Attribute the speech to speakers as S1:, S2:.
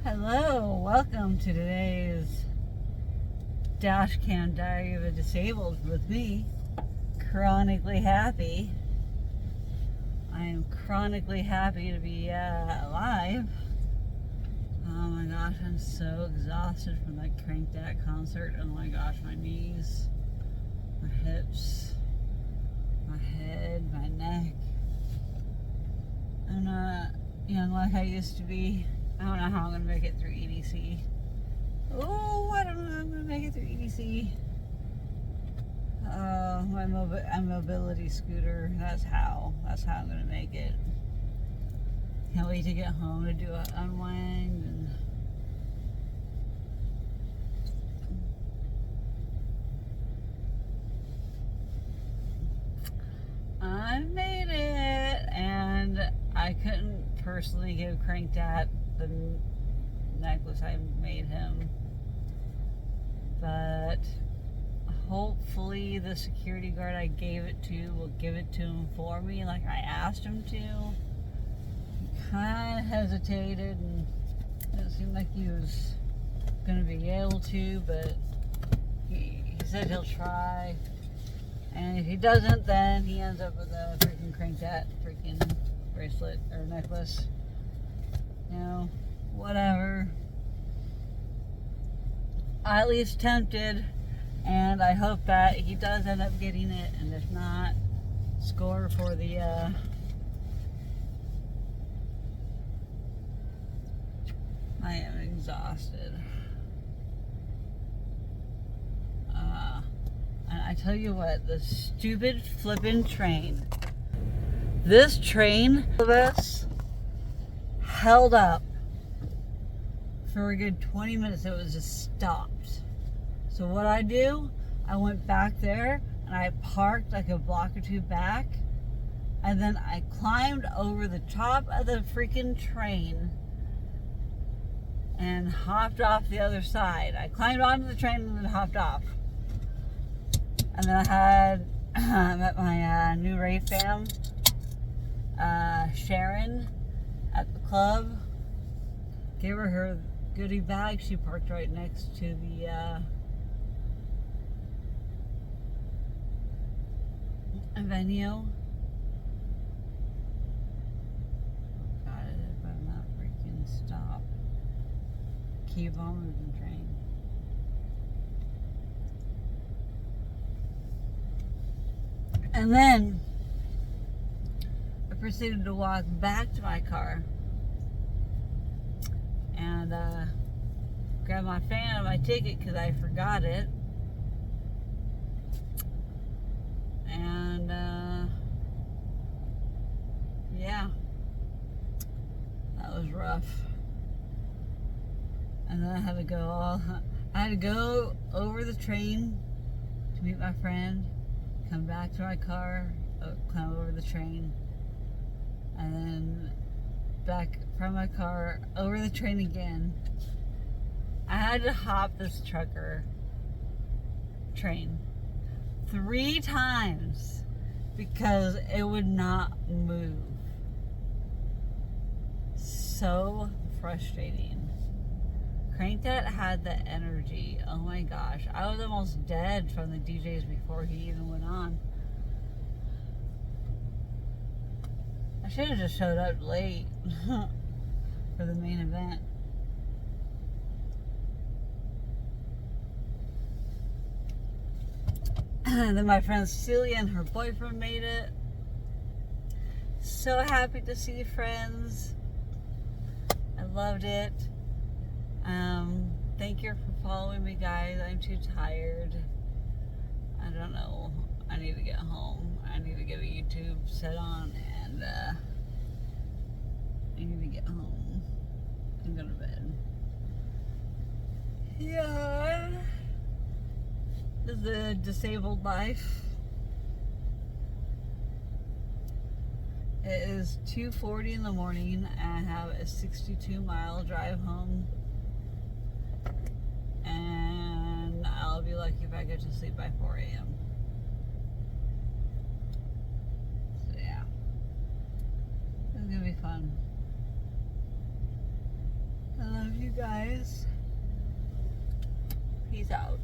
S1: Hello, welcome to today's Dashcam Diary of a Disabled with me, chronically happy. I am chronically happy to be alive. Oh my gosh, I'm so exhausted from that CRANKDAT concert. Oh my gosh, my knees, my hips, my head, my neck. I'm not young like I used to be. I don't know how I'm going to make it through EDC. Oh, I don't know how I'm going to make it through EDC. My mobility scooter, that's how I'm going to make it. Can't wait to get home to do an unwind. And I made it, and I couldn't personally give CRANKDAT the necklace I made him, but hopefully the security guard I gave it to will give it to him for me like I asked him to. He kind of hesitated and it seemed like he was going to be able to, but he said he'll try, and if he doesn't, then he ends up with a freaking CRANKDAT freaking bracelet or necklace. You know, whatever. I at least tempted, and I hope that he does end up getting it, and if not, score for the I am exhausted. And I tell you what, the stupid flippin' train. This train of us held up for a good 20 minutes. It was just stopped. So what I do, I went back there and I parked like a block or two back, and then I climbed over the top of the freaking train and hopped off the other side. I climbed onto the train and then hopped off. And then I met my new rave fam, Sharon, at the club. Gave her goodie bag. She parked right next to the venue. Oh God, if I'm not freaking stop. Kbow moving train. And then I proceeded to walk back to my car and grab my fan and my ticket because I forgot it. And yeah, that was rough. And then I had to go over the train to meet my friend, come back to my car, climb over the train, and then back from my car over the train again. I had to hop this trucker train 3 times because it would not move. So frustrating. CRANKDAT had the energy. Oh my gosh. I was almost dead from the DJs before he even went on. I should have just showed up late for the main event. And then my friend Celia and her boyfriend made it. So happy to see friends. I loved it. Thank you for following me, guys. I'm too tired. I don't know. I need to get home. I need to get a YouTube set on, and I need to get home and go to bed. Yeah. This is the disabled life. It is 2:40 in the morning, and I have a 62-mile drive home. And I'll be lucky if I get to sleep by 4 a.m. So yeah, it's gonna be fun. I love you guys. Peace out.